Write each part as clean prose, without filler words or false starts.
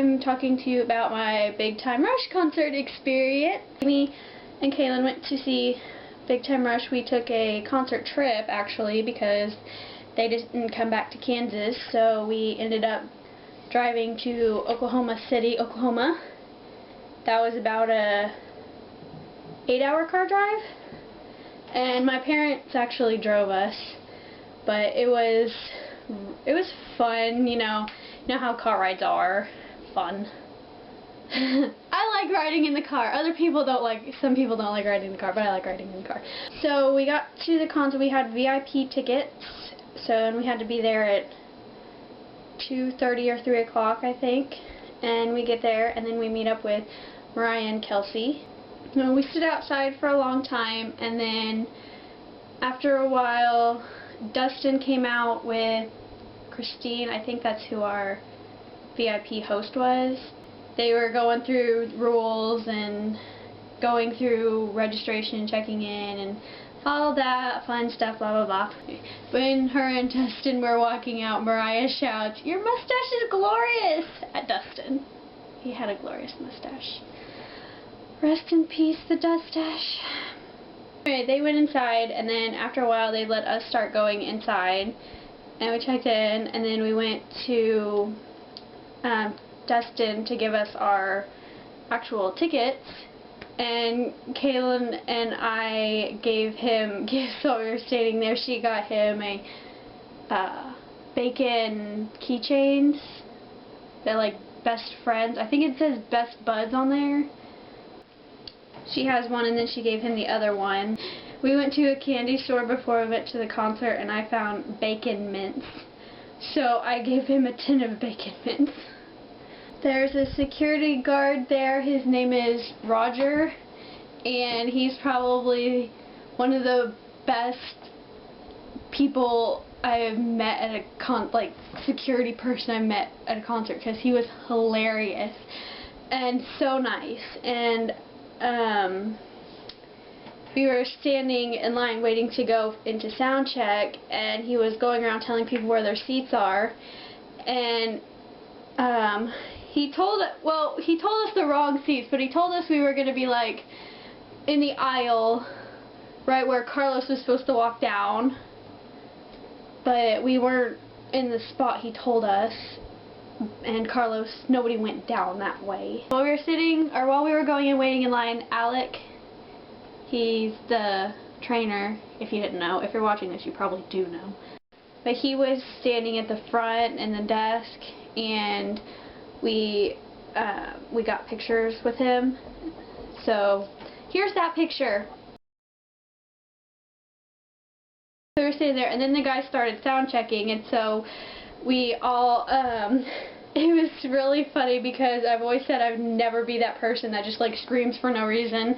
I'm talking to you about my Big Time Rush concert experience. Me and Kaylin went to see Big Time Rush. We took a concert trip, actually, because they didn't come back to Kansas, so we ended up driving to Oklahoma City, Oklahoma. That was about a 8-hour car drive, and my parents actually drove us, but it was fun. You know how car rides are fun. I like riding in the car. Other people don't like, some people don't like riding in the car, but I like riding in the car. So we got to the concert. We had VIP tickets, and we had to be there at 2:30 or 3 o'clock, I think. And we get there, and then we meet up with Mariah and Kelsey. And we stood outside for a long time, and then after a while, Dustin came out with Christine. I think that's who our VIP host was. They were going through rules and going through registration, checking in, and all that fun stuff, blah blah blah. When her and Dustin were walking out, Mariah shouts, "Your mustache is glorious!" at Dustin. He had a glorious mustache. Rest in peace, the Dustache. Anyway, they went inside, and then after a while they let us start going inside, and we checked in, and then we went to Dustin to give us our actual tickets, and Kaylin and I gave him gifts while we were standing there. She got him a bacon keychains. They're like best friends. I think it says best buds on there. She has one, and then she gave him the other one. We went to a candy store before we went to the concert, and I found bacon mints. So I gave him a tin of bacon mints. There's a security guard there. His name is Roger, and he's probably one of the best people I've met at a security person I met at a concert, because he was hilarious and so nice. And we were standing in line waiting to go into Soundcheck, and he was going around telling people where their seats are, and he told us the wrong seats, but he told us we were going to be like in the aisle right where Carlos was supposed to walk down, but we weren't in the spot he told us, and Carlos, nobody went down that way. While we were going and waiting in line, Alec, he's the trainer, if you didn't know. If you're watching this, you probably do know. But he was standing at the front in the desk, and we got pictures with him. So here's that picture. So we were sitting there, and then the guy started sound checking, and so we all, it was really funny, because I've always said I'd never be that person that just like screams for no reason,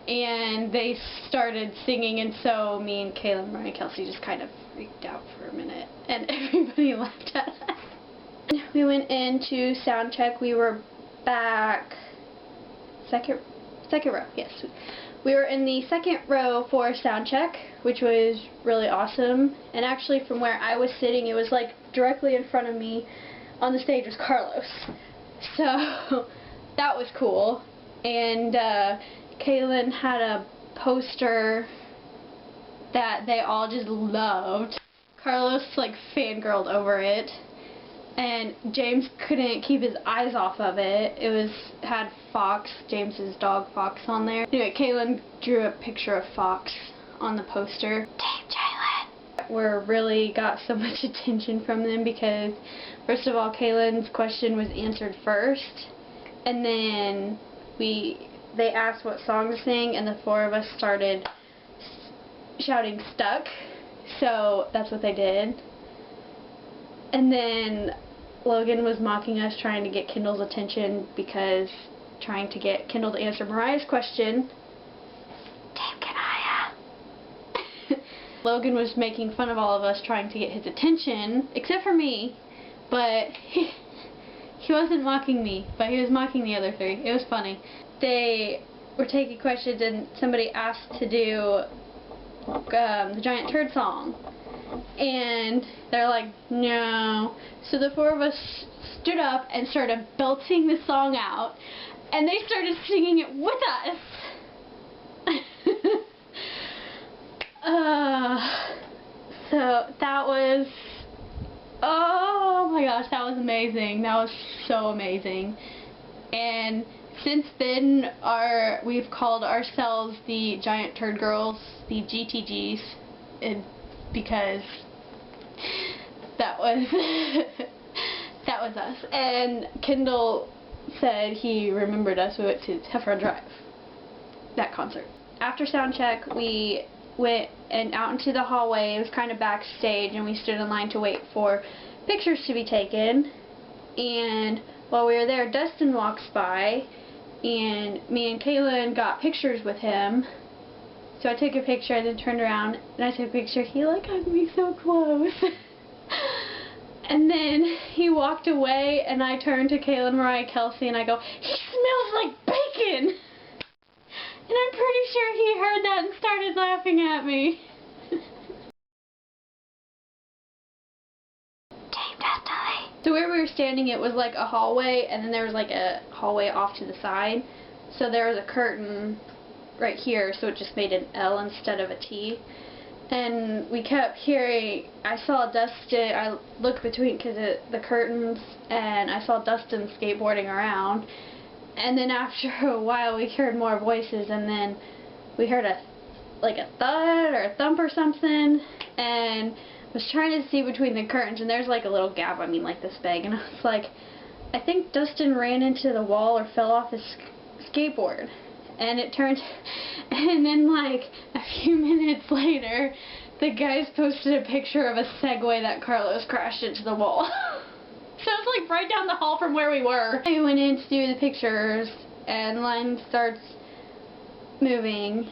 and they started singing, and so me and Kaylin, Mariah, and Kelsey just kind of freaked out for a minute, and everybody laughed at us. We went into sound check. We were back second row, yes. We were in the second row for sound check, which was really awesome. And actually, from where I was sitting, it was like directly in front of me on the stage was Carlos. So that was cool. And Kaylin had a poster that they all just loved. Carlos like fangirled over it, and James couldn't keep his eyes off of it. It had Fox, James's dog Fox, on there. Anyway, Kaylin drew a picture of Fox on the poster. Team Jalen! We really got so much attention from them, because first of all, Kaylin's question was answered first, and then they asked what song to sing, and the four of us started shouting "Stuck," so that's what they did. And then Logan was mocking us, trying to get Kendall's attention, because trying to get Kendall to answer Mariah's question. Team Kanaya! Logan was making fun of all of us, trying to get his attention, except for me, but he wasn't mocking me, but he was mocking the other three. It was funny. They were taking questions, and somebody asked to do the Giant Turd song, and they're like, no. So the four of us stood up and started belting the song out, and they started singing it with us. So that was, oh my gosh, that was amazing. That was so amazing. And since then, we've called ourselves the Giant Turd Girls, the GTGs, because that was that was us. And Kendall said he remembered us. We went to Heffron Drive, that concert. After Soundcheck, we went out into the hallway. It was kind of backstage, and we stood in line to wait for pictures to be taken. And while we were there, Dustin walks by, and me and Kaylin got pictures with him. So I took a picture and then turned around and I took a picture. He hugged me so close. And then he walked away, and I turned to Kaylin, Mariah, Kelsey, and I go, "He smells like bacon!" And I'm pretty sure he heard that and started laughing at me. So where we were standing, it was like a hallway, and then there was like a hallway off to the side. So there was a curtain right here, so it just made an L instead of a T. And we kept hearing, I saw Dustin, I looked between the curtains, and I saw Dustin skateboarding around. And then after a while we heard more voices, and then we heard like a thud or a thump or something, and I was trying to see between the curtains, and there's like a little gap, I mean like this big, and I was like, I think Dustin ran into the wall or fell off his skateboard. And it turned, and then like a few minutes later, the guys posted a picture of a Segway that Carlos crashed into the wall. So it was like right down the hall from where we were. I went in to do the pictures, and the line starts moving,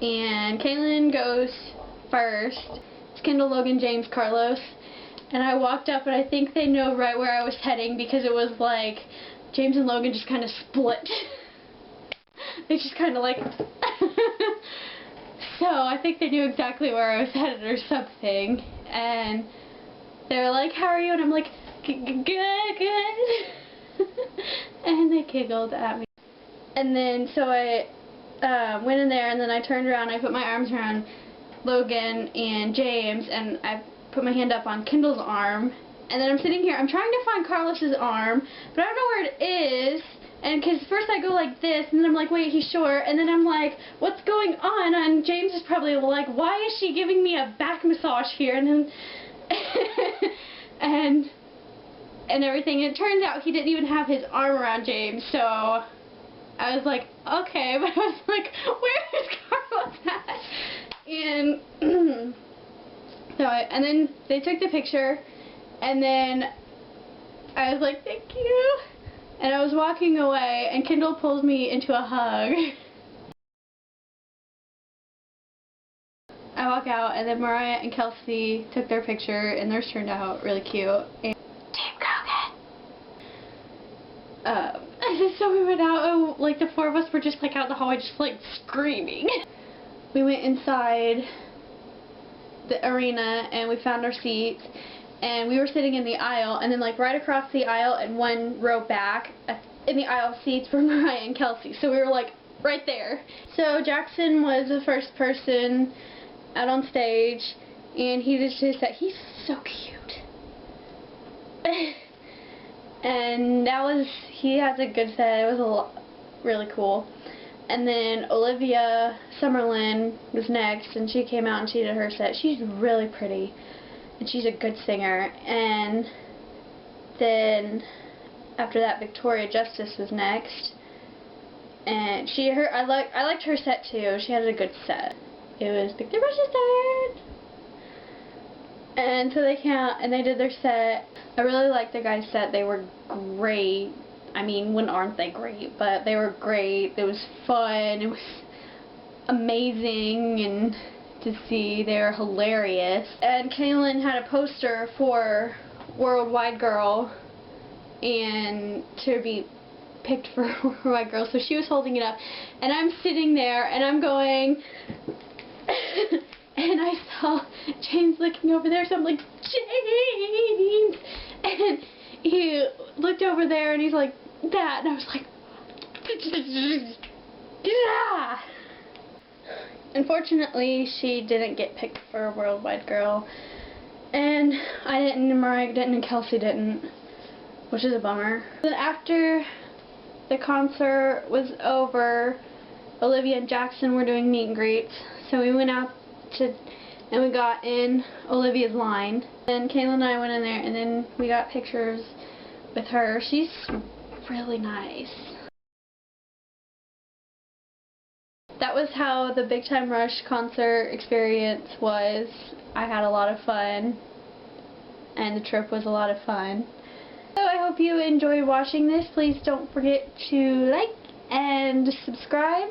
and Kaylin goes first. It's Kendall, Logan, James, Carlos, and I walked up, and I think they know right where I was heading, because it was like James and Logan just kind of split. They just kind of like so I think they knew exactly where I was headed or something, and they were like, "How are you?" And I'm like, good. And they giggled at me. And then so I went in there, and then I turned around, I put my arms around Logan and James, and I put my hand up on Kendall's arm, and then I'm sitting here, I'm trying to find Carlos's arm, but I don't know where it is. And because first I go like this, and then I'm like, wait, he's short, and then I'm like, what's going on? And James is probably like, why is she giving me a back massage here? And then and everything. And it turns out he didn't even have his arm around James, so I was like, okay, but I was like, where is Carlos at? And and then they took the picture, and then I was like, thank you. And I was walking away, and Kendall pulls me into a hug. I walk out, and then Mariah and Kelsey took their picture, and theirs turned out really cute. And Team Grogan! So we went out, and like the four of us were just like out in the hallway, just like screaming. We went inside the arena, and we found our seats. And we were sitting in the aisle, and then like right across the aisle and one row back in the aisle seats were Mariah and Kelsey. So we were like right there. So Jackson was the first person out on stage, and he just said, he's so cute. And he has a good set. It was really cool. And then Olivia Summerlin was next, and she came out and she did her set. She's really pretty. And she's a good singer. And then after that, Victoria Justice was next, and I liked her set too. She had a good set. It was Victoria Justice, and so they came out and they did their set. I really liked the guys' set. They were great. I mean, when aren't they great? But they were great. It was fun. It was amazing, and to see. They were hilarious. And Kaylin had a poster for Worldwide Girl, and to be picked for Worldwide Girl, so she was holding it up, and I'm sitting there, and I'm going, and I saw James looking over there, so I'm like, James! And he looked over there and he's like, that, and I was like, yeah. Unfortunately, she didn't get picked for a worldwide girl, and I didn't, and Mariah didn't, and Kelsey didn't, which is a bummer. Then after the concert was over, Olivia and Jackson were doing meet and greets, so we went out to, and we got in Olivia's line, and Kayla and I went in there, and then we got pictures with her. She's really nice. That was how the Big Time Rush concert experience was. I had a lot of fun, and the trip was a lot of fun. So I hope you enjoyed watching this. Please don't forget to like and subscribe.